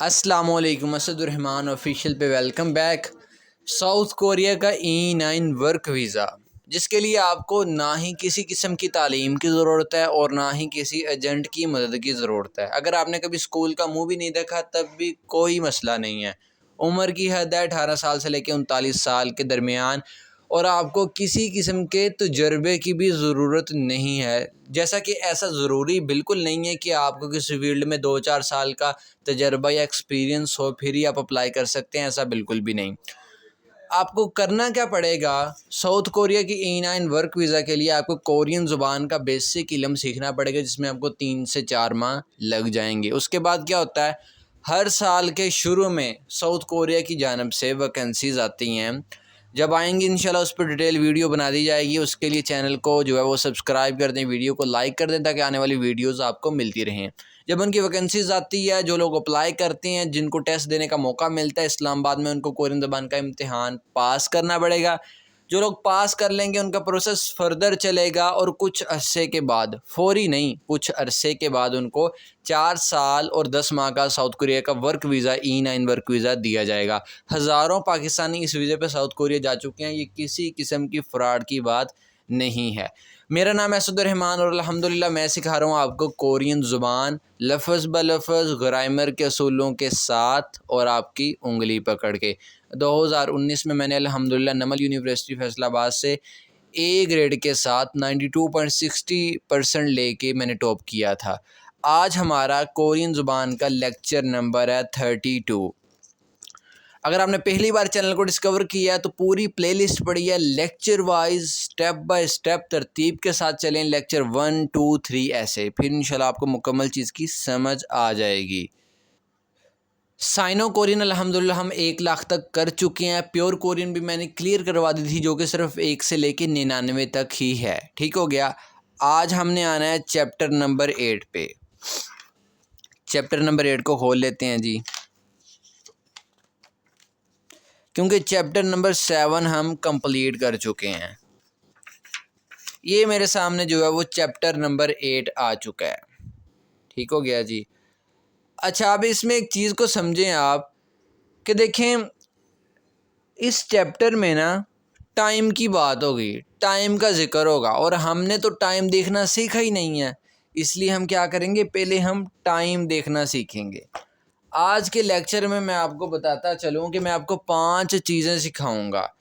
अस्सलामुअलैकुम, असदुर्रहमान ऑफिशियल पे welcome back. South Korea का E9 वर्क वीज़ा, जिसके लिए आपको ना ही किसी किस्म की तालीम की ज़रूरत है और ना ही किसी एजेंट की मदद की ज़रूरत है। अगर आपने कभी स्कूल का मुँह भी नहीं देखा तब भी कोई मसला नहीं है। उम्र की हद है 18 साल से लेकर 39 साल के दरमियान, और आपको किसी किस्म के तजर्बे की भी ज़रूरत नहीं है। जैसा कि ऐसा ज़रूरी बिल्कुल नहीं है कि आपको किसी फील्ड में 2-4 साल का तजर्बा या एक्सपीरियंस हो फिर ही आप अप्लाई कर सकते हैं, ऐसा बिल्कुल भी नहीं। आपको करना क्या पड़ेगा, साउथ कोरिया की E9 वर्क वीज़ा के लिए आपको कोरियन ज़ुबान का बेसिक इल्म सीखना पड़ेगा, जिसमें आपको 3 से 4 माह लग जाएंगे। उसके बाद क्या होता है, हर साल के शुरू में साउथ कोरिया की जानिब से वैकेंसीज़ आती हैं। जब आएंगी इंशाल्लाह उस पर डिटेल वीडियो बना दी जाएगी। उसके लिए चैनल को जो है वो सब्सक्राइब कर दें, वीडियो को लाइक कर दें, ताकि आने वाली वीडियोज़ आपको मिलती रहें। जब उनकी वैकेंसीज़ आती है, जो लोग अप्लाई करते हैं, जिनको टेस्ट देने का मौका मिलता है इस्लामाबाद में, उनको कोरियन ज़बान का इम्तिहान पास करना पड़ेगा। जो लोग पास कर लेंगे उनका प्रोसेस फर्दर चलेगा, और कुछ अरसे के बाद, फौरी नहीं, कुछ अरसे के बाद उनको 4 साल और 10 माह का साउथ कोरिया का work visa E9 work visa दिया जाएगा। हज़ारों पाकिस्तानी इस वीज़े पे साउथ कोरिया जा चुके हैं। ये किसी किस्म की फ़्रॉड की बात नहीं है। मेरा नाम है असदुर्रहमान और अल्हम्दुलिल्लाह मैं सिखा रहा हूँ आपको कोरियन ज़ुबान लफ़्ज़ ब लफ़्ज़, ग्रामर के असूलों के साथ और आपकी उंगली पकड़ के। 2019 में मैंने अल्हम्दुलिल्लाह नमल यूनिवर्सिटी फैसलाबाद से ए ग्रेड के साथ 92.60% लेके मैंने टॉप किया था। आज हमारा कोरियन ज़ुबान का लेक्चर नंबर है 32। अगर आपने पहली बार चैनल को डिस्कवर किया है तो पूरी प्लेलिस्ट पड़ी है, lecture wise step by step तरतीब के साथ चलें, लेक्चर 1, 2, 3 ऐसे, फिर इंशाल्लाह आपको मुकम्मल चीज़ की समझ आ जाएगी। साइनो कोरियन अल्हम्दुलिल्लाह हम 1 लाख तक कर चुके हैं। प्योर कोरियन भी मैंने क्लियर करवा दी थी, जो कि सिर्फ 1 से लेके 99 तक ही है। ठीक हो गया। आज हमने आना है चैप्टर नंबर 8 पे। चैप्टर नंबर 8 को खोल लेते हैं जी, क्योंकि चैप्टर नंबर 7 हम कंप्लीट कर चुके हैं। ये मेरे सामने जो है वो चैप्टर नंबर 8 आ चुका है। ठीक हो गया जी। अच्छा, अब इसमें एक चीज़ को समझें आप, कि देखें इस चैप्टर में ना टाइम की बात होगी, टाइम का जिक्र होगा, और हमने तो टाइम देखना सीखा ही नहीं है। इसलिए हम क्या करेंगे, पहले हम टाइम देखना सीखेंगे। आज के लेक्चर में मैं आपको बताता चलूँ कि मैं आपको 5 चीज़ें सिखाऊंगा।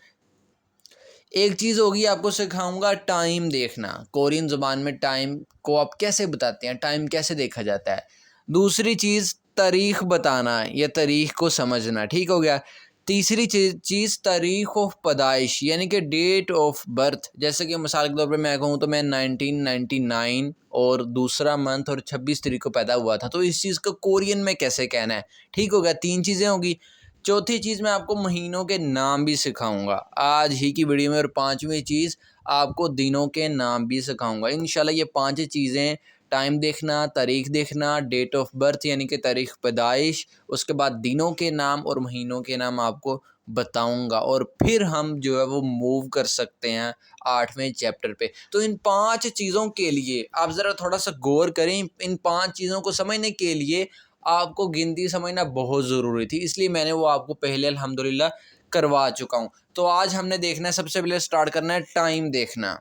एक चीज़ होगी, आपको सिखाऊंगा टाइम देखना, कोरियन ज़ुबान में टाइम को आप कैसे बताते हैं, टाइम कैसे देखा जाता है। दूसरी चीज़ तारीख़ बताना या तारीख़ को समझना। ठीक हो गया। तीसरी चीज़ तारीख़ ऑफ पैदाइश, यानी कि डेट ऑफ बर्थ। जैसे कि मिसाल के तौर पे मैं कहूँ तो मैं 1999 और दूसरा मंथ और 26 तारीख को पैदा हुआ था, तो इस चीज़ को कोरियन में कैसे कहना है। ठीक हो गया, 3 चीज़ें होगी। चौथी चीज़, मैं आपको महीनों के नाम भी सिखाऊंगा आज ही की वीडियो में, और 5वीं चीज़ आपको दिनों के नाम भी सिखाऊंगा इंशाल्लाह। ये 5 चीज़ें, टाइम देखना, तारीख़ देखना, डेट ऑफ बर्थ यानी कि तारीख़ पैदाइश, उसके बाद दिनों के नाम और महीनों के नाम आपको बताऊंगा, और फिर हम जो है वो मूव कर सकते हैं 8वें चैप्टर पे। तो इन 5 चीज़ों के लिए आप ज़रा थोड़ा सा गौर करें। इन 5 चीज़ों को समझने के लिए आपको गिनती समझना बहुत ज़रूरी थी, इसलिए मैंने वो आपको पहले अल्हम्दुलिल्लाह करवा चुका हूँ। तो आज हमने देखना है, सबसे पहले स्टार्ट करना है टाइम देखना।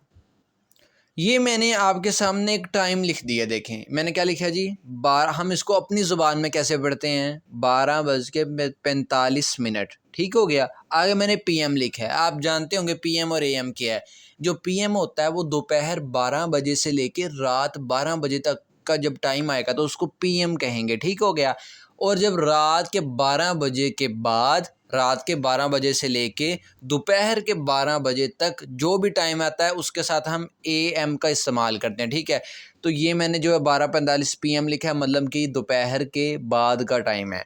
ये मैंने आपके सामने एक टाइम लिख दिया, देखें मैंने क्या लिखा जी, 12। हम इसको अपनी ज़ुबान में कैसे पढ़ते हैं, 12:45। ठीक हो गया। आगे मैंने PM लिखा है। आप जानते होंगे PM और AM क्या है। जो PM होता है वो दोपहर 12 बजे से लेकर रात 12 बजे तक का जब टाइम आएगा तो उसको PM कहेंगे। ठीक हो गया। और जब रात के 12 बजे के बाद, रात के 12 बजे से लेके दोपहर के 12 बजे तक जो भी टाइम आता है उसके साथ हम AM का इस्तेमाल करते हैं। ठीक है। तो ये मैंने जो है 12:45 PM लिखा है, मतलब कि दोपहर के बाद का टाइम है।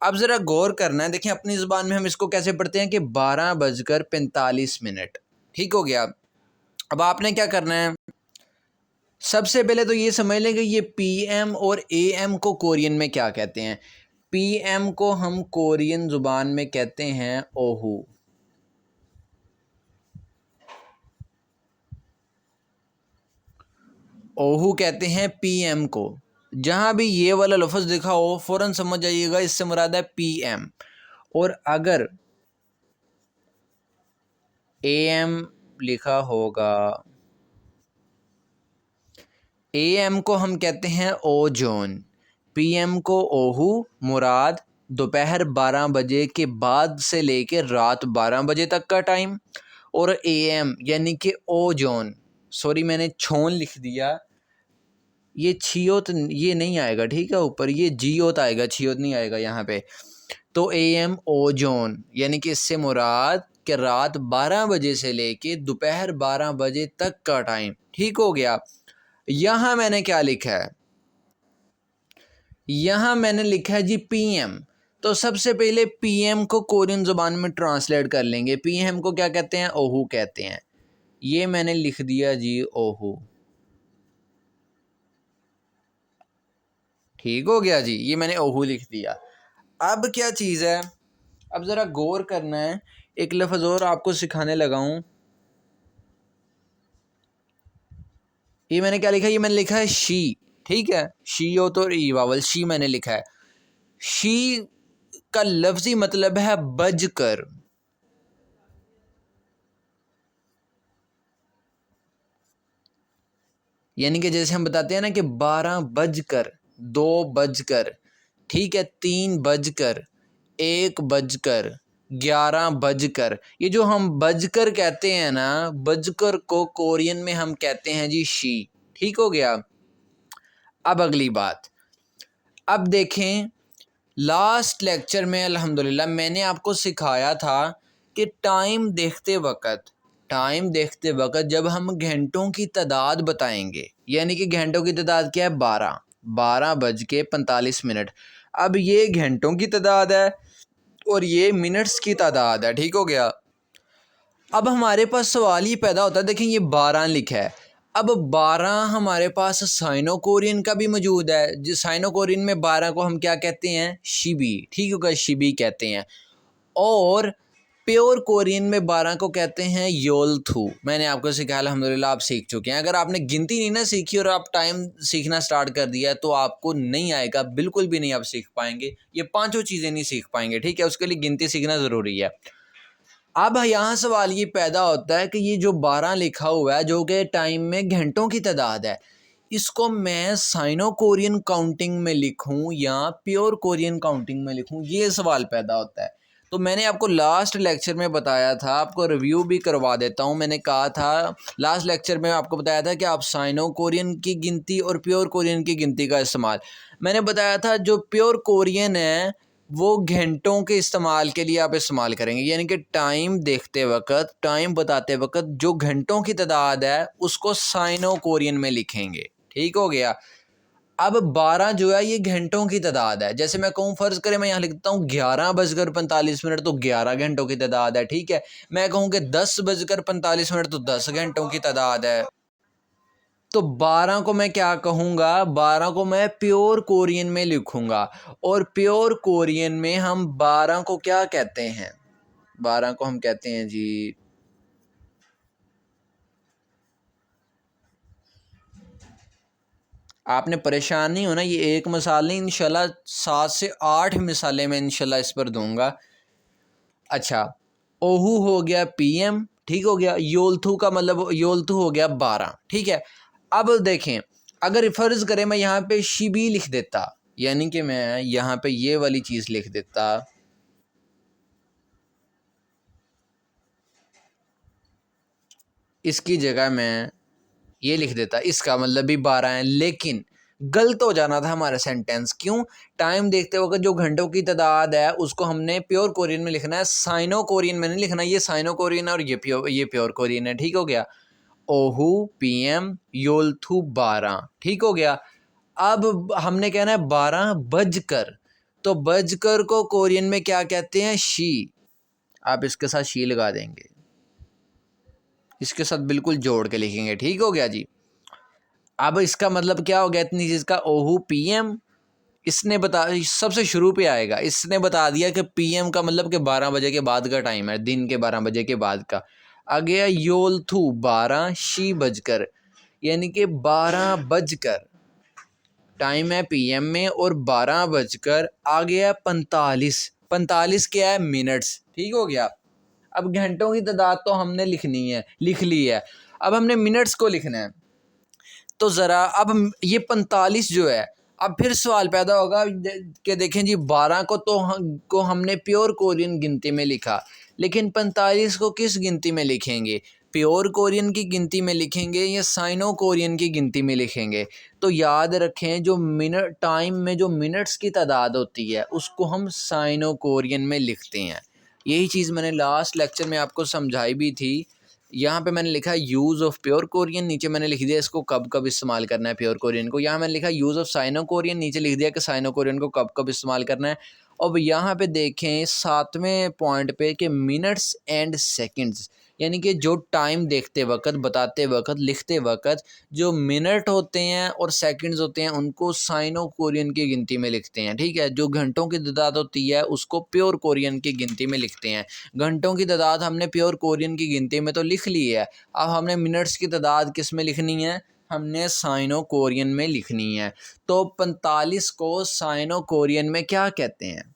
अब ज़रा गौर करना है, देखिए अपनी ज़ुबान में हम इसको कैसे पढ़ते हैं कि 12:45। ठीक हो गया। अब आपने क्या करना है, सबसे पहले तो ये समझ लें कि ये PM और AM को कोरियन में क्या कहते हैं। PM को हम कोरियन ज़ुबान में कहते हैं ओहू। ओहू कहते हैं PM को। जहाँ भी ये वाला लफ्ज़ लिखा हो फ़ौरन समझ जाइएगा इससे मुराद है PM। और अगर AM लिखा होगा, AM को हम कहते हैं ओजोन, PM को ओहू, मुराद दोपहर 12 बजे के बाद से लेके रात 12 बजे तक का टाइम। और AM यानी कि ओजोन, सॉरी मैंने छोन लिख दिया, ये छियोत ये नहीं आएगा, ठीक है, ऊपर ये जियोत आएगा, छियोत नहीं आएगा यहाँ पे। तो AM ओजोन यानी कि इससे मुराद कि रात 12 बजे से लेके दोपहर 12 बजे तक का टाइम, ठीक हो गया। यहाँ मैंने क्या लिखा है, यहाँ मैंने लिखा है जी PM। तो सबसे पहले PM को कोरियन ज़ुबान में ट्रांसलेट कर लेंगे। PM को क्या कहते हैं, ओहू कहते हैं। ये मैंने लिख दिया जी ओहू, ठीक हो गया जी, ये मैंने ओहू लिख दिया। अब क्या चीज़ है, अब ज़रा गौर करना है, एक लफ्ज़ और आपको सिखाने लगा हूँ। ये मैंने क्या लिखा है, ये मैंने लिखा है शी, ठीक है, शी हो तो ई वावल, शी मैंने लिखा है। शी का लफ्ज़ी मतलब है बजकर। यानी कि जैसे हम बताते हैं ना कि 12 बजकर, 2 बजकर, ठीक है, 3 बजकर, 1 बजकर, 11 बजकर, ये जो हम बजकर कहते हैं ना, बजकर को कोरियन में हम कहते हैं जी शी, ठीक हो गया। अब अगली बात, अब देखें, लास्ट लेक्चर में अल्हम्दुलिल्लाह मैंने आपको सिखाया था कि टाइम देखते वक्त जब हम घंटों की तादाद बताएंगे, यानी कि घंटों की तादाद क्या है, 12 बज के 45 मिनट। अब ये घंटों की तादाद है और ये मिनट्स की तादाद है, ठीक हो गया। अब हमारे पास सवाल ये पैदा होता है, देखें ये 12 लिखा है, अब 12 हमारे पास साइनो कोरियन का भी मौजूद है, जिस साइनो कोरियन में 12 को हम क्या कहते हैं, शिबी, ठीक होगा, शिबी कहते हैं। और प्योर कोरियन में 12 को कहते हैं योलथू। मैंने आपको सिखाया, अल्हम्दुलिल्लाह आप सीख चुके हैं। अगर आपने गिनती नहीं ना सीखी और आप टाइम सीखना स्टार्ट कर दिया तो आपको नहीं आएगा, बिल्कुल भी नहीं आप सीख पाएंगे, ये पांचों चीज़ें नहीं सीख पाएंगे, ठीक है, उसके लिए गिनती सीखना ज़रूरी है। अब यहाँ सवाल ये पैदा होता है कि ये जो 12 लिखा हुआ है जो कि टाइम में घंटों की तादाद है, इसको मैं साइनो कोरियन काउंटिंग में लिखूं या प्योर कोरियन काउंटिंग में लिखूं, ये सवाल पैदा होता है। तो मैंने आपको लास्ट लेक्चर में बताया था, आपको रिव्यू भी करवा देता हूं। मैंने कहा था लास्ट लेक्चर में आपको बताया था कि आप साइनो कोरियन की गिनती और प्योर कोरियन की गिनती का इस्तेमाल, मैंने बताया था जो प्योर कोरियन है वो घंटों के इस्तेमाल के लिए आप इस्तेमाल करेंगे, यानी कि टाइम देखते वक्त, टाइम बताते वक्त जो घंटों की तादाद है उसको साइनो कोरियन में लिखेंगे, ठीक हो गया। अब 12 जो है ये घंटों की तादाद है, जैसे मैं कहूँ, फ़र्ज़ करें मैं यहाँ लिखता हूँ 11 बजकर 45 मिनट, तो 11 घंटों की तादाद है, ठीक है। मैं कहूँ कि 10 बजकर 45 मिनट, तो 10 घंटों की तादाद है। तो 12 को मैं क्या कहूँगा, 12 को मैं प्योर कोरियन में लिखूँगा। और प्योर कोरियन में हम 12 को क्या कहते हैं, 12 को हम कहते हैं जी, आपने परेशान नहीं होना, ये एक मिसाल नहीं, इंशाल्लाह 7 से 8 मिसालें मैं इंशाल्लाह इस पर दूंगा। अच्छा, ओहू हो गया PM, ठीक हो गया, योलथू का मतलब योलथू हो गया 12, ठीक है। अब देखें, अगर फ़र्ज़ करें मैं यहाँ पे शिबी लिख देता, यानी कि मैं यहाँ पे ये वाली चीज़ लिख देता, इसकी जगह मैं ये लिख देता, इसका मतलब भी 12 है, लेकिन गलत हो जाना था हमारा सेंटेंस। क्यों, टाइम देखते वक्त जो घंटों की तादाद है उसको हमने प्योर कोरियन में लिखना है, साइनो कोरियन में नहीं लिखना। ये साइनो कोरियन है और ये प्योर कोरियन है, ठीक हो गया। ओहू PM योलथू 12, ठीक हो गया। अब हमने कहना है 12 बजकर, तो बजकर को कोरियन में क्या कहते हैं, शी। आप इसके साथ शी लगा देंगे, इसके साथ बिल्कुल जोड़ के लिखेंगे, ठीक हो गया जी। अब इसका मतलब क्या हो गया इतनी चीज़ का, ओहू PM, इसने बता, सबसे शुरू पे आएगा, इसने बता दिया कि PM का मतलब कि 12 बजे के बाद का टाइम है, दिन के 12 बजे के बाद का। आ गया योलथू 12, शी बजकर, यानी कि 12 बजकर, टाइम है पीएम में और 12 बजकर आ गया 45। 45 क्या है? मिनट्स। ठीक हो गया। अब घंटों की तादाद तो हमने लिख ली है। अब हमने मिनट्स को लिखना है। तो ज़रा अब ये 45 जो है, अब फिर सवाल पैदा होगा कि देखें जी 12 को हमने प्योर कोरियन गिनती में लिखा, लेकिन 45 को किस गिनती में लिखेंगे? प्योर कोरियन की गिनती में लिखेंगे या साइनो कोरियन की गिनती में लिखेंगे? तो याद रखें, जो मिनट टाइम में जो मिनट्स की तादाद होती है उसको हम साइनो कोरियन में लिखते हैं। यही चीज़ मैंने लास्ट लेक्चर में आपको समझाई भी थी। यहाँ पे मैंने लिखा यूज़ ऑफ प्योर कोरियन, नीचे मैंने लिख दिया इसको कब कब इस्तेमाल करना है प्योर कोरियन को। यहाँ मैंने लिखा यूज़ ऑफ साइनो कोरियन, नीचे लिख दिया कि साइनो कोरियन को कब कब इस्तेमाल करना है। अब यहाँ पे देखें 7वें पॉइंट पे कि मिनट्स एंड सेकंड्स, यानी कि जो टाइम देखते वक्त, बताते वक्त, लिखते वक्त जो मिनट होते हैं और सेकंड्स होते हैं उनको साइनो कोरियन की गिनती में लिखते हैं। ठीक है। जो घंटों की तादाद होती है उसको प्योर कोरियन की गिनती में लिखते हैं। घंटों की तादाद हमने प्योर कोरियन की गिनती में तो लिख ली है, अब हमने मिनट्स की तादाद किस में लिखनी है? हमने साइनो कोरियन में लिखनी है। तो 45 को साइनो कोरियन में क्या कहते हैं?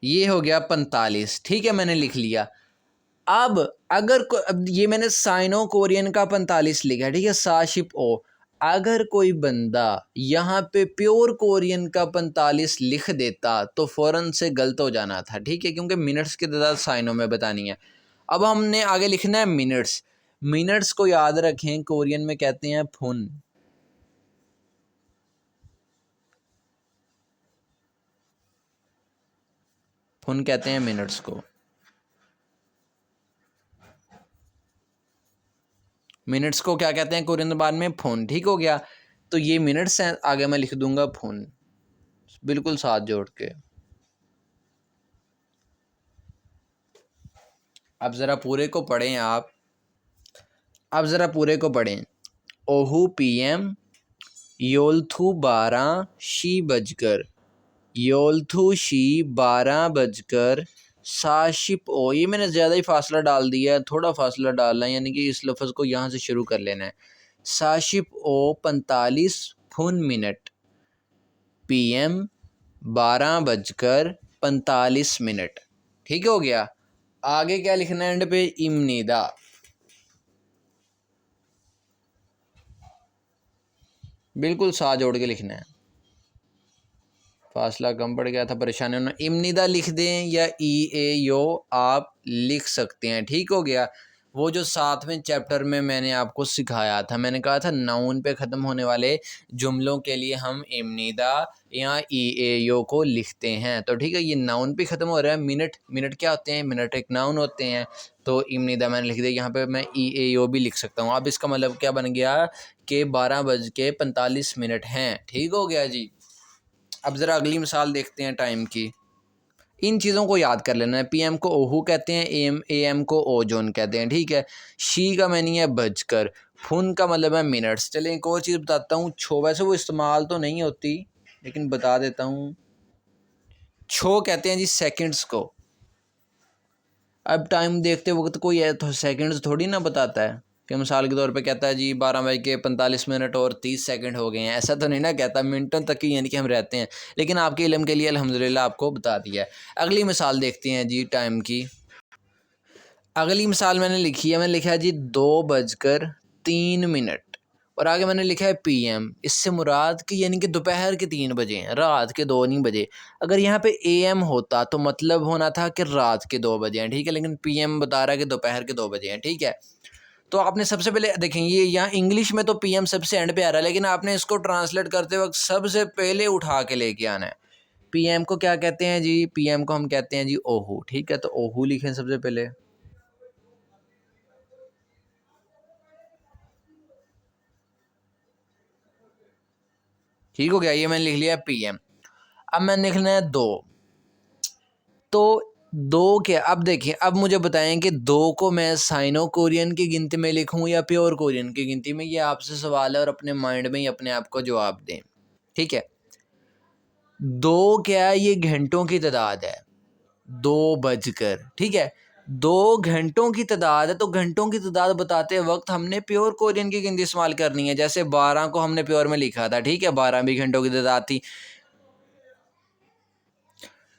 ये हो गया 45। ठीक है, मैंने लिख लिया। अब अब ये मैंने साइनो कोरियन का 45 लिखा, ठीक है, साशिप ओ। अगर कोई बंदा यहाँ पे प्योर कोरियन का 45 लिख देता तो फ़ौरन से गलत हो जाना था। ठीक है, क्योंकि मिनट्स की तादाद साइनो में बतानी है। अब हमने आगे लिखना है मिनट्स। मिनट्स को याद रखें, कोरियन में कहते हैं फुन। फुन कहते हैं मिनट्स को। मिनट्स को क्या कहते हैं कोरियन ज़बान में? फोन। ठीक हो गया। तो ये मिनट्स हैं, आगे मैं लिख दूंगा फोन, बिल्कुल साथ जोड़ के। अब ज़रा पूरे को पढ़ें आप। अब ज़रा पूरे को पढ़ें। ओहू पीएम योलथू 12 शी बजकर, योलथू शी 12 बजकर साशिप ओ। ये मैंने ज़्यादा ही फासला डाल दिया है, थोड़ा फासला डालना है, यानी कि इस लफ्ज़ को यहाँ से शुरू कर लेना है। साशिप ओ 45 फुन मिनट, पीएम 12 बजकर 45 मिनट। ठीक हो गया। आगे क्या लिखना है एंड पे? इमनीदा। बिल्कुल साथ जोड़ के लिखना है, फासला कम पड़ गया था, परेशानी होना। इमनीदा लिख दें या ई ए यो आप लिख सकते हैं। ठीक हो गया। वो जो 7वें चैप्टर में मैंने आपको सिखाया था, मैंने कहा था नाउन पे ख़त्म होने वाले जुमलों के लिए हम इमनीदा या ई ए यो को लिखते हैं। तो ठीक है, ये नाउन पे ख़त्म हो रहा है। मिनट क्या होते हैं? मिनट एक नाउन होते हैं। तो इमनीदा मैंने लिख दिया, यहाँ पे मैं ई ए यो भी लिख सकता हूँ। अब इसका मतलब क्या बन गया कि 12 बज के 45 मिनट हैं। ठीक हो गया जी। अब ज़रा अगली मिसाल देखते हैं टाइम की। इन चीज़ों को याद कर लेना है। पीएम को ओहू कहते हैं, एएम को ओजोन कहते हैं। ठीक है। शी का मैनी है बजकर, फुन का मतलब है मिनट्स। चलें एक और चीज़ बताता हूँ। छो, वैसे वो इस्तेमाल तो नहीं होती लेकिन बता देता हूँ। छो कहते हैं जी सेकंड्स को। अब टाइम देखते वक्त कोई तो सेकंड्स थोड़ी ना बताता है कि मिसाल के तौर पे कहता है जी 12 बज के 45 मिनट और 30 सेकंड हो गए हैं, ऐसा तो नहीं ना कहता। मिनटों तक ही यानी कि हम रहते हैं। लेकिन आपके इल्म के लिए अल्हम्दुलिल्लाह आपको बता दिया है। अगली मिसाल देखते हैं जी टाइम की। अगली मिसाल मैंने लिखी है, मैंने लिखा है जी 2 बजकर 3 मिनट और आगे मैंने लिखा है पीएम। इससे मुराद कि यानी कि दोपहर के 3 बजे हैं, रात के 2 नहीं बजे। अगर यहाँ पे एएम होता तो मतलब होना था कि रात के 2 बजे हैं। ठीक है, लेकिन पीएम बता रहा है कि दोपहर के 2 बजे हैं। ठीक है। तो आपने सबसे पहले देखें, ये यहाँ इंग्लिश में तो पीएम सबसे एंड पे आ रहा है, लेकिन आपने इसको ट्रांसलेट करते वक्त सबसे पहले उठा के लेके आना है। पीएम को क्या कहते हैं जी? पीएम को हम कहते हैं जी ओहू। ठीक है, तो ओहू लिखें सबसे पहले। ठीक हो गया, ये मैंने लिख लिया पीएम। अब मैंने लिखना है 2। तो 2 क्या? अब देखिए, अब मुझे बताएं कि 2 को मैं साइनो कोरियन की गिनती में लिखूं या प्योर कोरियन की गिनती में? ये आपसे सवाल है और अपने माइंड में ही अपने आप को जवाब दें। ठीक है। 2 को मैं साइनो कोरियन की गिनती में लिखूं या प्योर कोरियन की गिनती में? ये आपसे सवाल है और अपने माइंड में ही अपने आप को जवाब दें। ठीक है। 2 को मैं साइनो कोरियन की गिनती में लिखूं या प्योर कोरियन की गिनती में? ये आपसे सवाल है और अपने माइंड में ही अपने आप को जवाब दें। ठीक है। दो क्या है, ये घंटों की तादाद है, 2 बजकर, ठीक है, 2 घंटों की तादाद है। तो घंटों की तादाद बताते वक्त हमने प्योर कोरियन की गिनती इस्तेमाल करनी है। जैसे 12 को हमने प्योर में लिखा था, ठीक है, 12 भी घंटों की तादाद थी।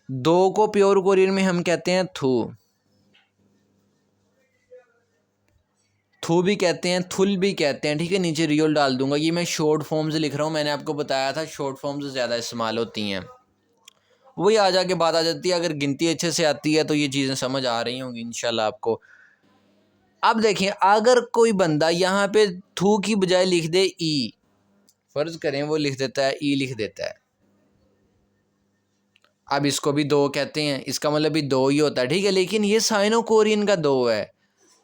2 को प्योर कोरियन में हम कहते हैं थू, थू भी कहते हैं, थुल भी कहते हैं, ठीक है। नीचे रियल डाल दूंगा, ये मैं शॉर्ट फॉर्म से लिख रहा हूँ, मैंने आपको बताया था शॉर्ट फॉर्म से ज़्यादा इस्तेमाल होती हैं। वही आ जाके बात आ जाती है। अगर गिनती अच्छे से आती है तो ये चीज़ें समझ आ रही होंगी इंशाल्लाह आपको। अब देखें, अगर कोई बंदा यहाँ पे थू की बजाय लिख दे ई, फर्ज करें वो लिख देता है ई, लिख देता है, अब इसको भी दो कहते हैं, इसका मतलब भी दो ही होता है, ठीक है। लेकिन ये साइनो कोरियन का दो है,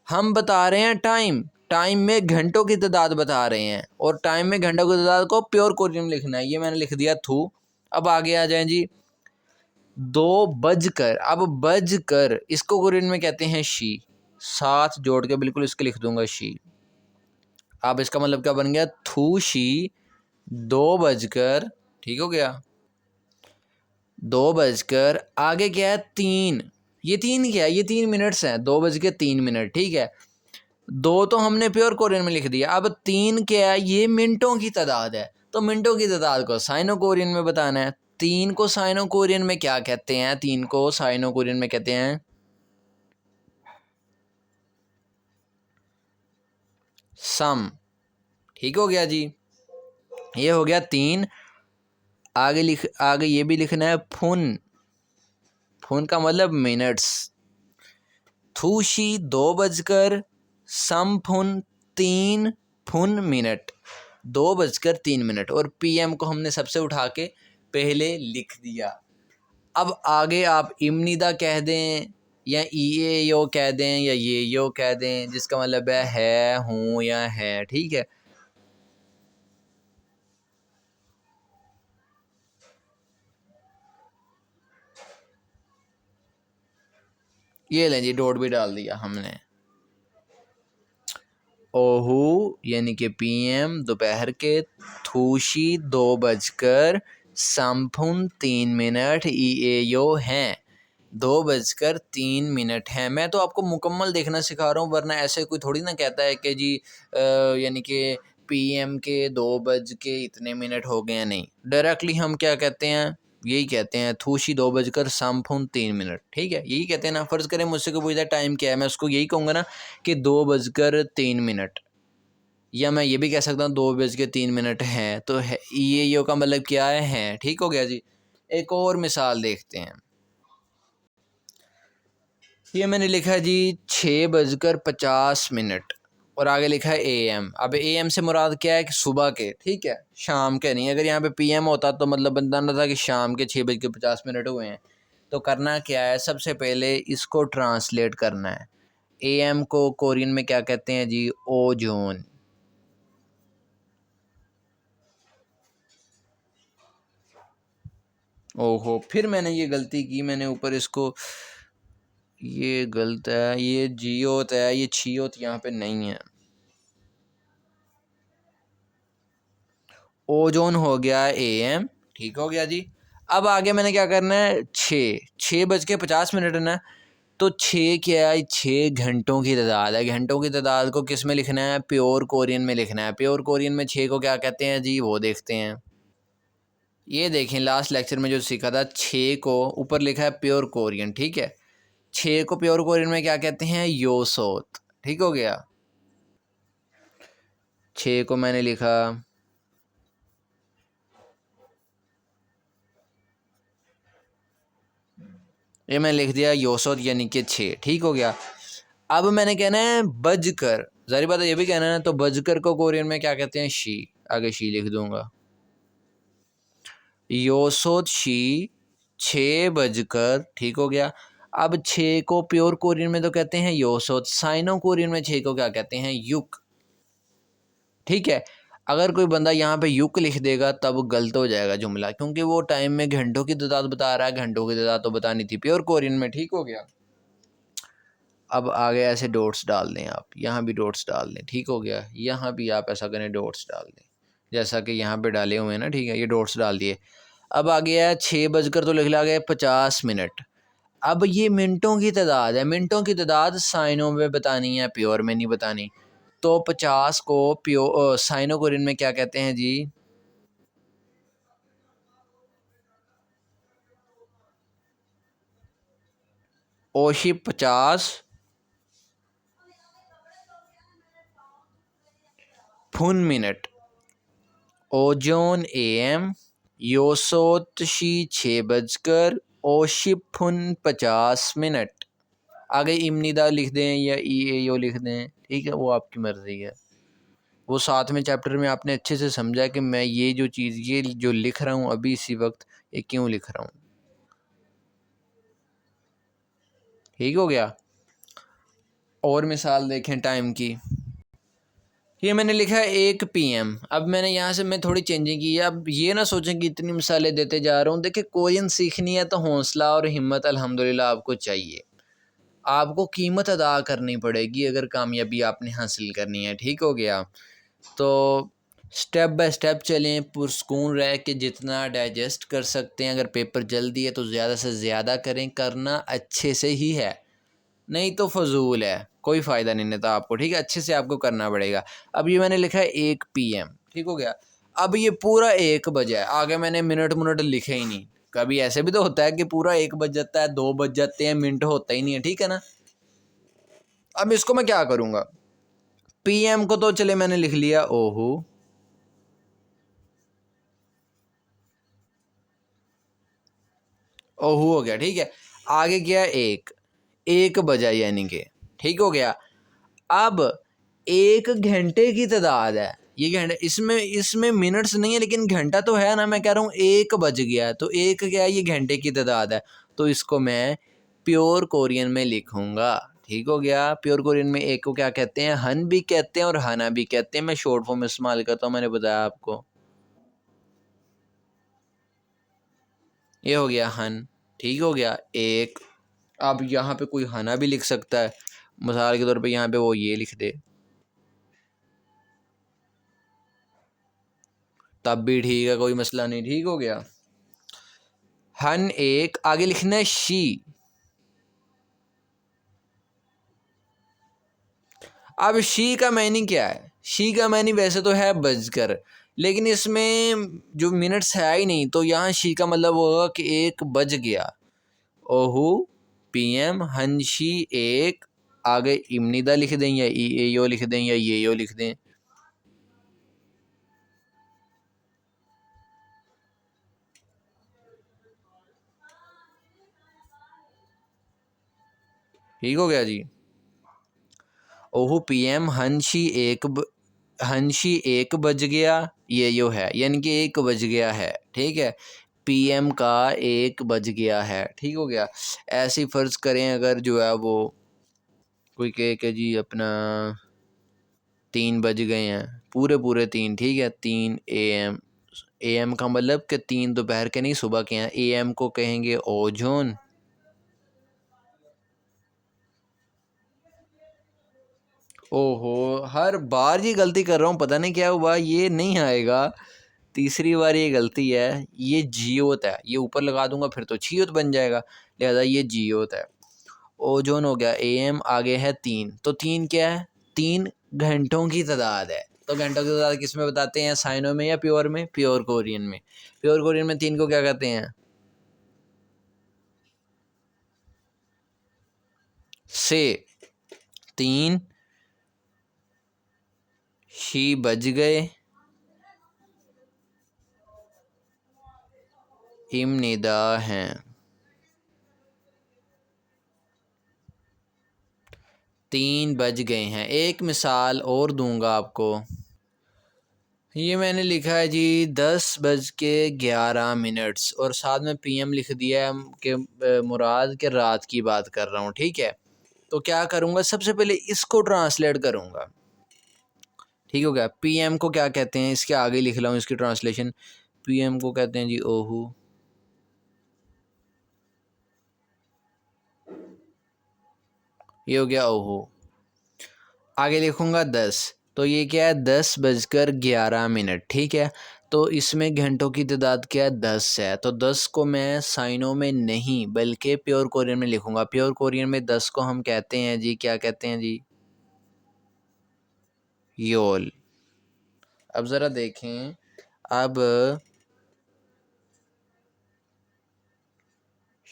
हम बता रहे हैं टाइम, टाइम में घंटों की तादाद बता रहे हैं, और टाइम में घंटों की तादाद को प्योर कोरियन में लिखना है। ये मैंने लिख दिया थू। अब आगे आ जाएं जी, 2 बजकर, अब बजकर इसको कोरियन में कहते हैं शी, साथ जोड़ के बिल्कुल इसके लिख दूंगा शी। अब इसका मतलब क्या बन गया, थू शी 2 बजकर, ठीक हो गया, 2 बजकर, आगे क्या है 3, ये 3 क्या है, ये 3 मिनट्स हैं, 2 बज के 3 मिनट, ठीक है। दो तो हमने प्योर कोरियन में लिख दिया, अब 3 क्या है, ये मिनटों की तादाद है, तो मिनटों की तादाद को साइनो कोरियन में बताना है। 3 को साइनो कोरियन में क्या कहते हैं, 3 को साइनो कोरियन में कहते हैं सम, ठीक हो गया जी, ये हो गया 3। आगे ये भी लिखना है फुन, फुन का मतलब मिनट्स, थूशी 2 बजकर सम फुन 3 फुन मिनट, 2 बजकर 3 मिनट, और पीएम को हमने सबसे उठा के पहले लिख दिया। अब आगे आप इमनिदा कह दें, या ई यो कह दें, या ये यो कह दें, जिसका मतलब है हूँ या है, ठीक है। ये लें जी, डॉट भी डाल दिया हमने। ओहू यानी कि पीएम दोपहर के, थूशी 2 बजकर 3 मिनट, ई ए यो हैं 2 बजकर 3 मिनट हैं। मैं तो आपको मुकम्मल देखना सिखा रहा हूँ, वरना ऐसे कोई थोड़ी ना कहता है कि जी यानी कि पीएम के 2 बज के इतने मिनट हो गए हैं, नहीं, डायरेक्टली हम क्या कहते हैं, यही कहते हैं थूशी 2 बजकर 3 मिनट, ठीक है, यही कहते हैं ना। फ़र्ज़ करें मुझसे कोई पूछता है टाइम क्या है, मैं उसको यही कहूँगा ना कि 2 बजकर 3 मिनट, या मैं ये भी कह सकता हूँ 2 बज के 3 मिनट हैं, तो है ये यो का मतलब क्या है, ठीक हो गया जी। एक और मिसाल देखते हैं, ये मैंने लिखा है जी 6 बजकर 50 मिनट, और आगे लिखा है एएम। अब एएम से मुराद क्या है कि सुबह के, ठीक है, शाम के नहीं। अगर यहाँ पे पीएम होता तो मतलब बनता ना था कि शाम के 6 बज के 50 मिनट हुए हैं। तो करना क्या है, सबसे पहले इसको ट्रांसलेट करना है। एएम को कोरियन में क्या कहते हैं जी, ओजोन। ओहो, फिर मैंने ये गलती की, मैंने ऊपर इसको, ये गलत है, ये जियोत है, ये छियोत यहाँ पे नहीं है, ओजोन हो गया एएम, ठीक हो गया जी। अब आगे मैंने क्या करना है, 6 बज के 50 मिनट है ना, तो 6 क्या है, 6 घंटों की तादाद है। घंटों की तादाद को किस में लिखना है, प्योर कोरियन में लिखना है। प्योर कोरियन में 6 को क्या कहते हैं जी, वो देखते हैं। ये देखें, लास्ट लेक्चर में जो सीखा था, 6 को ऊपर लिखा है प्योर कोरियन, ठीक है, 6 को प्योर कोरियन में क्या कहते हैं, योसोत, ठीक हो गया। 6 को मैंने लिखा, ये मैंने लिख दिया योसोत यानी कि 6, ठीक हो गया। अब मैंने कहना है बजकर, जारी बात है ये भी कहना है, तो बजकर को कोरियन में क्या कहते हैं, शी, आगे शी लिख दूंगा। योसोत शी 6 बजकर, ठीक हो गया। अब 6 को प्योर कोरियन में तो कहते हैं योसोत, साइनो कोरियन में 6 को क्या कहते हैं, युक, ठीक है। अगर कोई बंदा यहाँ पे युक लिख देगा तब गलत हो जाएगा जुमला, क्योंकि वो टाइम में घंटों की तादाद बता रहा है, घंटों की तादाद तो बतानी थी प्योर कोरियन में, ठीक हो गया। अब आगे ऐसे डॉट्स डाल दें, आप यहाँ भी डॉट्स डाल दें, ठीक हो गया। यहाँ भी आप ऐसा करें, डॉट्स डाल दें, जैसा कि यहाँ पे डाले हुए हैं ना, ठीक है, ये डॉट्स डाल दिए। अब आ गया 6 बजकर तो लिख ला गया 50 मिनट। अब ये मिनटों की तादाद है, मिनटों की तादाद साइनों में बतानी है, प्योर में नहीं बतानी। तो 50 को साइनो कोरियन में क्या कहते हैं जी? ओशिप 50 फुन मिनट। ओजोन एम योसोतशी 6 बजकर ओशिप फुन 50 मिनट। आगे इमनिदा लिख दें या ई ए यो लिख दें, ठीक है, वो आपकी मर्ज़ी है। वो साथ में चैप्टर में आपने अच्छे से समझा कि मैं ये जो चीज़ ये जो लिख रहा हूँ अभी इसी वक्त, ये क्यों लिख रहा हूँ। ठीक हो गया। और मिसाल देखें टाइम की, ये मैंने लिखा है 1 PM। अब मैंने यहाँ से मैं थोड़ी चेंजिंग की है। अब ये ना सोचें कि इतनी मिसालें देते जा रहा हूँ। देखिए कोरियन सीखनी है तो हौसला और हिम्मत अल्हम्दुलिल्लाह आपको चाहिए। आपको कीमत अदा करनी पड़ेगी अगर कामयाबी आपने हासिल करनी है। ठीक हो गया। तो स्टेप बाय स्टेप चलें, पुरस्कून रह के जितना डाइजेस्ट कर सकते हैं। अगर पेपर जल्दी है तो ज़्यादा से ज़्यादा करें, करना अच्छे से ही है, नहीं तो फजूल है, कोई फ़ायदा नहीं रहता आपको। ठीक है, अच्छे से आपको करना पड़ेगा। अब ये मैंने लिखा है 1 PM। ठीक हो गया। अब ये पूरा 1 बजा है, आगे मैंने मिनट मिनट लिखे ही नहीं। कभी ऐसे भी तो होता है कि पूरा 1 बज जाता है, 2 बज जाते हैं, मिनट होता ही नहीं है। ठीक है ना। अब इसको मैं क्या करूँगा? PM को तो चले मैंने लिख लिया ओहू, ओहू हो गया। ठीक है, आगे क्या है? 1 बजा यानी कि, ठीक हो गया। अब 1 घंटे की तादाद है, ये घंटे, इसमें इसमें मिनट्स नहीं है लेकिन घंटा तो है ना। मैं कह रहा हूँ 1 बज गया, तो एक क्या है? ये घंटे की तादाद है, तो इसको मैं प्योर कोरियन में लिखूंगा। ठीक हो गया। प्योर कोरियन में एक को क्या कहते हैं? हन भी कहते हैं और हना भी कहते हैं। मैं शॉर्ट फॉर्म इस्तेमाल करता हूँ, मैंने बताया आपको। ये हो गया हन। ठीक हो गया। एक, अब यहाँ पे कोई हना भी लिख सकता है, मिसाल के तौर पे यहाँ पे वो ये लिख दे, तब भी ठीक है, कोई मसला नहीं। ठीक हो गया। हन एक, आगे लिखना है शी। अब शी का मैनी क्या है? शी का मैनी वैसे तो है बजकर, लेकिन इसमें जो मिनट्स है ही नहीं, तो यहाँ शी का मतलब होगा कि 1 बज गया। ओहू PM हनशी एक, आगे इमनिदा लिख दें या ई ए यो लिख दें या ये यो लिख दें। ठीक हो गया जी। ओहू PM हंशी 1 बज गया, ये यो है, यानी कि 1 बज गया है। ठीक है, PM का 1 बज गया है। ठीक हो गया। ऐसे ही फ़र्ज़ करें अगर जो है वो कोई कहे कि जी अपना 3 बज गए हैं, पूरे पूरे 3। ठीक है, 3 AM। AM का मतलब कि 3 दोपहर के नहीं, सुबह के हैं। AM को कहेंगे ओजोन। ओहो, हर बार ये गलती कर रहा हूँ, पता नहीं क्या हुआ, ये नहीं आएगा। तीसरी बार ये गलती है। ये जियोत है, ये ऊपर लगा दूंगा फिर तो छियोत बन जाएगा, लिहाजा ये जियोत है। ओजोन हो गया। AM आगे है 3, तो 3 क्या है? 3 घंटों की तादाद है। तो घंटों की तादाद किस में बताते हैं? साइनो में या प्योर में? प्योर कोरियन में। प्योर कोरियन में 3 को क्या कहते हैं? से 3 शी बज गए, इमनिदा हैं। 3 बज गए हैं। एक मिसाल और दूंगा आपको। ये मैंने लिखा है जी 10 बज के 11 मिनट्स और साथ में PM लिख दिया है कि मुराद के रात की बात कर रहा हूँ। ठीक है, तो क्या करूँगा? सबसे पहले इसको ट्रांसलेट करूँगा। ठीक हो गया। PM को क्या कहते हैं? इसके आगे लिख रहा हूँ इसकी ट्रांसलेशन। PM को कहते हैं जी ओहू। ये हो गया ओहू। आगे लिखूंगा 10, तो ये क्या है? 10 बजकर 11 मिनट। ठीक है, तो इसमें घंटों की तादाद क्या है, 10 है। तो 10 को मैं साइनों में नहीं बल्कि प्योर कोरियन में लिखूंगा। प्योर कोरियन में 10 को हम कहते हैं जी, क्या कहते हैं जी, योल। अब ज़रा देखें, अब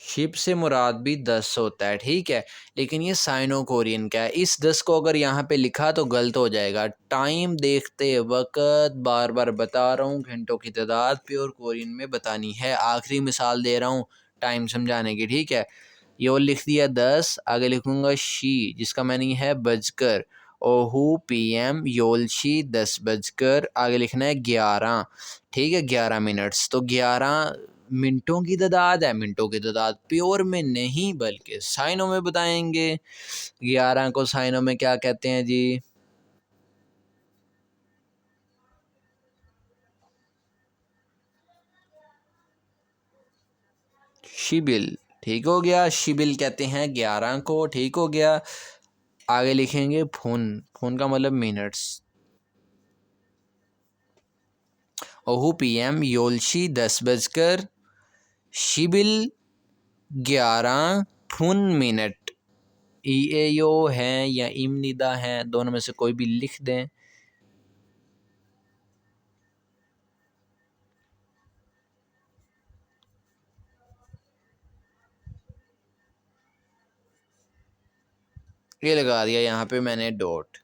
शिप से मुराद भी 10 होता है, ठीक है, लेकिन ये साइनो कोरियन का है। इस 10 को अगर यहाँ पे लिखा तो गलत हो जाएगा। टाइम देखते वक्त बार बार बता रहा हूँ, घंटों की तादाद प्योर कोरियन में बतानी है। आखिरी मिसाल दे रहा हूँ टाइम समझाने की, ठीक है। योल लिख दिया 10, आगे लिखूंगा शी जिसका मैंने है बजकर। ओहू PM योलशी 10 बजकर, आगे लिखना है 11, ठीक है, 11 मिनट्स। तो 11 मिनटों की तादाद है, मिनटों की तादाद प्योर में नहीं बल्कि साइनों में बताएंगे। 11 को साइनों में क्या कहते हैं जी, शिबिल, ठीक हो गया, शिबिल कहते हैं 11 को, ठीक हो गया। आगे लिखेंगे फुन, फुन का मतलब मिनट्स। ओहू PM योलशी 10 बजकर, शिबिल 11 फुन मिनट। EAO हैं या इमनिदा हैं, दोनों में से कोई भी लिख दें। ये लगा दिया यहाँ पे मैंने डॉट,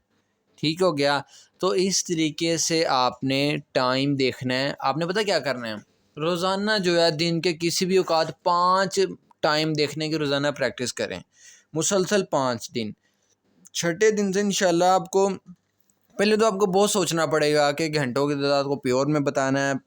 ठीक हो गया। तो इस तरीके से आपने टाइम देखना है। आपने पता क्या करना है, रोज़ाना जो है दिन के किसी भी औकात 5 टाइम देखने की रोज़ाना प्रैक्टिस करें, मुसलसल 5 दिन। छठे दिन से इंशाल्लाह आपको, पहले तो आपको बहुत सोचना पड़ेगा कि घंटों की तादाद को प्योर में बताना है।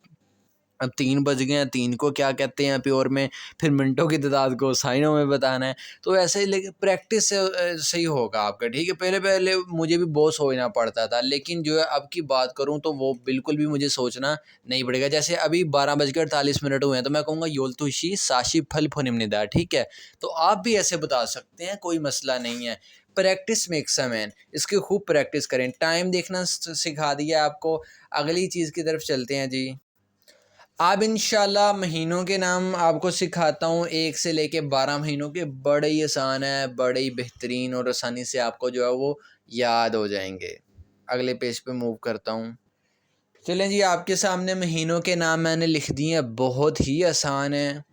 अब 3 बज गए हैं, 3 को क्या कहते हैं प्योर में, फिर मिनटों की तादाद को साइनों में बताना है। तो ऐसे ही लेकिन प्रैक्टिस से सही होगा आपका, ठीक है। पहले पहले मुझे भी बहुत सोचना पड़ता था, लेकिन जो है अब की बात करूं तो वो बिल्कुल भी मुझे सोचना नहीं पड़ेगा। जैसे अभी 12 बज के 48 मिनट हुए हैं, तो मैं कहूँगा योलतुशी साशी फल फोनिमनिदा, ठीक है। तो आप भी ऐसे बता सकते हैं, कोई मसला नहीं है। प्रैक्टिस मेक्स अ मैन, इसकी खूब प्रैक्टिस करें। टाइम देखना सिखा दिया आपको, अगली चीज़ की तरफ चलते हैं जी। अब इंशाल्लाह महीनों के नाम आपको सिखाता हूँ, 1 से लेके 12 महीनों के। बड़े ही आसान है, बड़े ही बेहतरीन, और आसानी से आपको जो है वो याद हो जाएंगे। अगले पेज पे मूव करता हूँ। चलें जी, आपके सामने महीनों के नाम मैंने लिख दिए हैं, बहुत ही आसान है।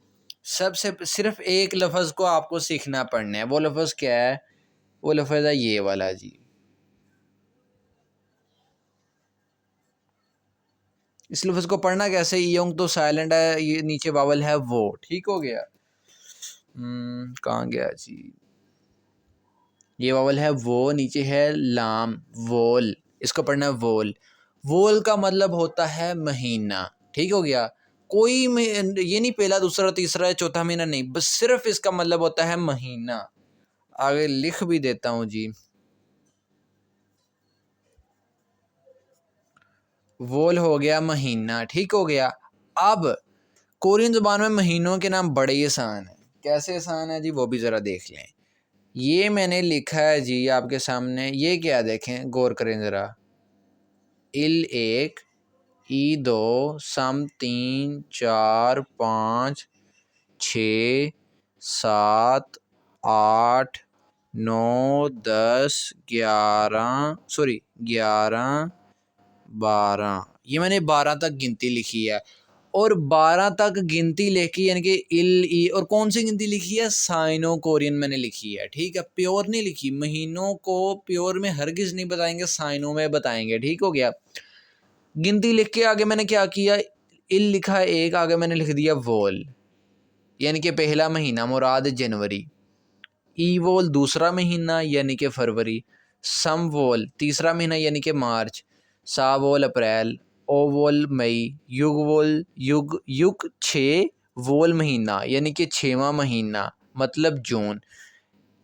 सबसे सिर्फ एक लफ्ज़ को आपको सीखना पड़ना है। वो लफ्ज़ क्या है, वो लफ्ज़ है ये वाला जी। इस लफ्ज़ को पढ़ना कैसे, योंग तो साइलेंट है, ये नीचे वावल है वो, ठीक हो गया। कहाँ गया जी, ये वावल है वो, नीचे है लाम, वोल। इसको पढ़ना है वोल। वोल का मतलब होता है महीना, ठीक हो गया। कोई ये नहीं पहला दूसरा तीसरा है चौथा महीना, नहीं, बस सिर्फ इसका मतलब होता है महीना। आगे लिख भी देता हूँ जी, वोल हो गया महीना, ठीक हो गया। अब कोरियन ज़ुबान में महीनों के नाम बड़े ही आसान है। कैसे आसान है जी, वो भी ज़रा देख लें। ये मैंने लिखा है जी आपके सामने, ये क्या देखें, गौर करें ज़रा। इल 1, ई 2, सम 3, 4, 5, 6, 7, 8, 9, 10, 11, सॉरी 11, 12, ये मैंने 12 तक गिनती लिखी है। और 12 तक गिनती लेके यानी कि इल ई, और कौन सी गिनती लिखी है, साइनो कोरियन मैंने लिखी है, ठीक है। प्योर नहीं लिखी, महीनों को प्योर में हरगिज नहीं बताएंगे, साइनों में बताएंगे, ठीक हो गया। गिनती लिख के आगे मैंने क्या किया, इल लिखा है 1, आगे मैंने लिख दिया वोल, यानी कि पहला महीना मुराद जनवरी। ई वोल दूसरा महीना यानी कि फरवरी। सम वोल तीसरा महीना यानी कि मार्च। सा वोल अप्रैल। ओ वोल मई। युग वोल युग युग 6 वोल महीना यानी कि 6वां महीना मतलब जून।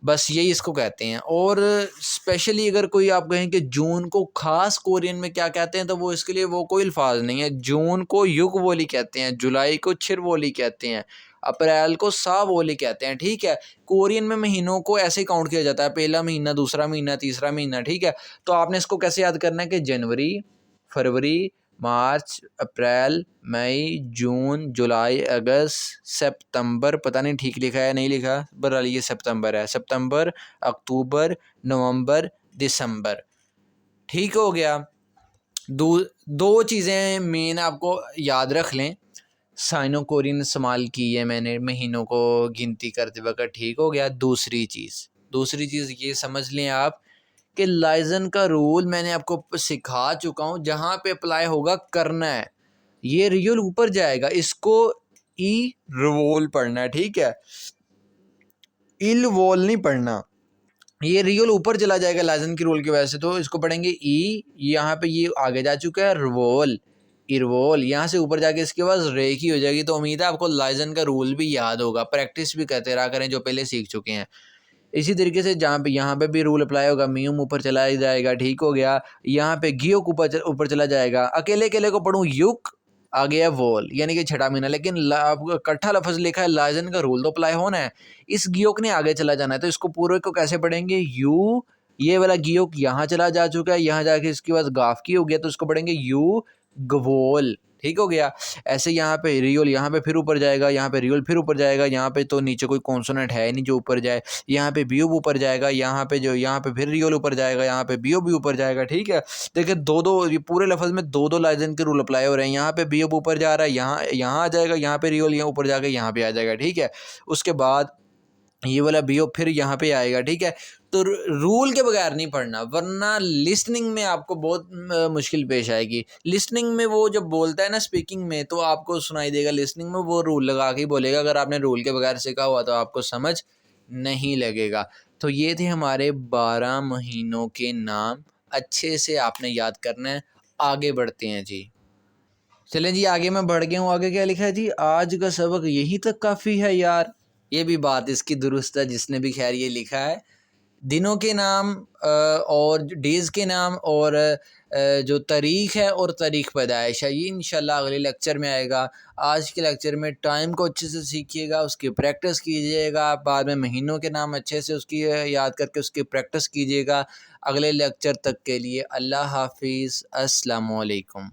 बस यही इसको कहते हैं। और स्पेशली अगर कोई आप कहें कि जून को ख़ास कोरियन में क्या कहते हैं, तो वो इसके लिए वो कोई अल्फाज नहीं है। जून को युग वोली कहते हैं, जुलाई को छिर वोली कहते हैं, अप्रैल को सा वोली कहते हैं, ठीक है। कोरियन में महीनों को ऐसे ही काउंट किया जाता है, पहला महीना, दूसरा महीना, तीसरा महीना, ठीक है। तो आपने इसको कैसे याद करना है कि जनवरी, फरवरी, मार्च, अप्रैल, मई, जून, जुलाई, अगस्त, सितंबर, पता नहीं ठीक लिखा है नहीं लिखा, बहरहाल ये सितंबर है, सितंबर, अक्टूबर, नवंबर, दिसंबर। ठीक हो गया। दो चीज़ें मेन आपको याद रख लें। साइनो कोरियन इस्तेमाल की है मैंने महीनों को गिनती करते वक्त, ठीक हो गया। दूसरी चीज़ ये समझ लें आप कि लाइजन का रूल मैंने आपको सिखा चुका हूँ, जहाँ पे अप्लाई होगा करना है। ये रियल ऊपर जाएगा, इसको ई रिवोल पढ़ना है, ठीक है, इल वोल नहीं पढ़ना। ये रियल ऊपर चला जाएगा लाइजन की रूल की वजह से, तो इसको पढ़ेंगे ई, यहाँ पे ये आगे जा चुका है रिवोल, इरवोल, यहाँ से ऊपर जाके इसके बाद रे की हो जाएगी। तो उम्मीद है आपको लाइजन का रूल भी याद होगा, प्रैक्टिस भी करते रहा करें जो पहले सीख चुके हैं। इसी तरीके से जहाँ पे यहाँ पे भी रूल अप्लाई होगा, म्यूम ऊपर चला जाएगा, ठीक हो गया। यहाँ पे गियोक ऊपर चला जाएगा, अकेले अकेले को पढ़ूँ युक, आ गया वोल, यानी कि छठा महीना, लेकिन इकट्ठा लफ्ज लिखा है, लाइजन का रूल तो अप्लाई होना है। इस गियोक ने आगे चला जाना है, तो इसको पूरे को कैसे पढ़ेंगे, यू, ये वाला गियोक यहाँ चला जा चुका है, यहाँ जाके इसके बाद गाफ की हो गया, तो इसको पढ़ेंगे यू गवोल, ठीक हो गया। ऐसे यहाँ पे रियोल, यहाँ पे फिर ऊपर जाएगा, यहाँ पे रियोल फिर ऊपर जाएगा, यहाँ पे तो नीचे कोई कॉन्सोनेंट है नहीं जो ऊपर जाए, यहाँ पे बियोब ऊपर जाएगा, यहाँ पे जो यहाँ पे फिर रियोल ऊपर जाएगा, यहाँ पे बियोब भी ऊपर जाएगा, ठीक है। देखिए दो दो ये पूरे लफ्ज में दो दो लाइजन के रूल अप्लाई हो रहे हैं। यहाँ पे बियोब ऊपर जा रहा है, यहाँ आ जाएगा, यहाँ पे रियोल यहाँ ऊपर जाकर यहाँ पे आ जाएगा, ठीक है। उसके बाद ये वाला बियो फिर यहाँ पे आएगा, ठीक है। तो रूल के बगैर नहीं पढ़ना, वरना लिसनिंग में आपको बहुत मुश्किल पेश आएगी। लिसनिंग में वो जब बोलता है ना स्पीकिंग में, तो आपको सुनाई देगा, लिसनिंग में वो रूल लगा के ही बोलेगा। अगर आपने रूल के बगैर सीखा हुआ तो आपको समझ नहीं लगेगा। तो ये थे हमारे 12 महीनों के नाम, अच्छे से आपने याद करना है। आगे बढ़ते हैं जी, चलें जी, आगे मैं बढ़ गया हूँ। आगे क्या लिखा है जी, आज का सबक यहीं तक काफ़ी है यार। ये भी बात इसकी दुरुस्त है, जिसने भी खैर ये लिखा है। दिनों के नाम और डेज़ के नाम और जो तारीख़ है और तारीख़ पैदाइश है, ये इंशाल्लाह अगले लेक्चर में आएगा। आज के लेक्चर में टाइम को अच्छे से सीखिएगा, उसकी प्रैक्टिस कीजिएगा। बाद में महीनों के नाम अच्छे से उसकी याद करके उसकी प्रैक्टिस कीजिएगा। अगले लेक्चर तक के लिए अल्लाह हाफिज़, अस्सलामु अलैकुम।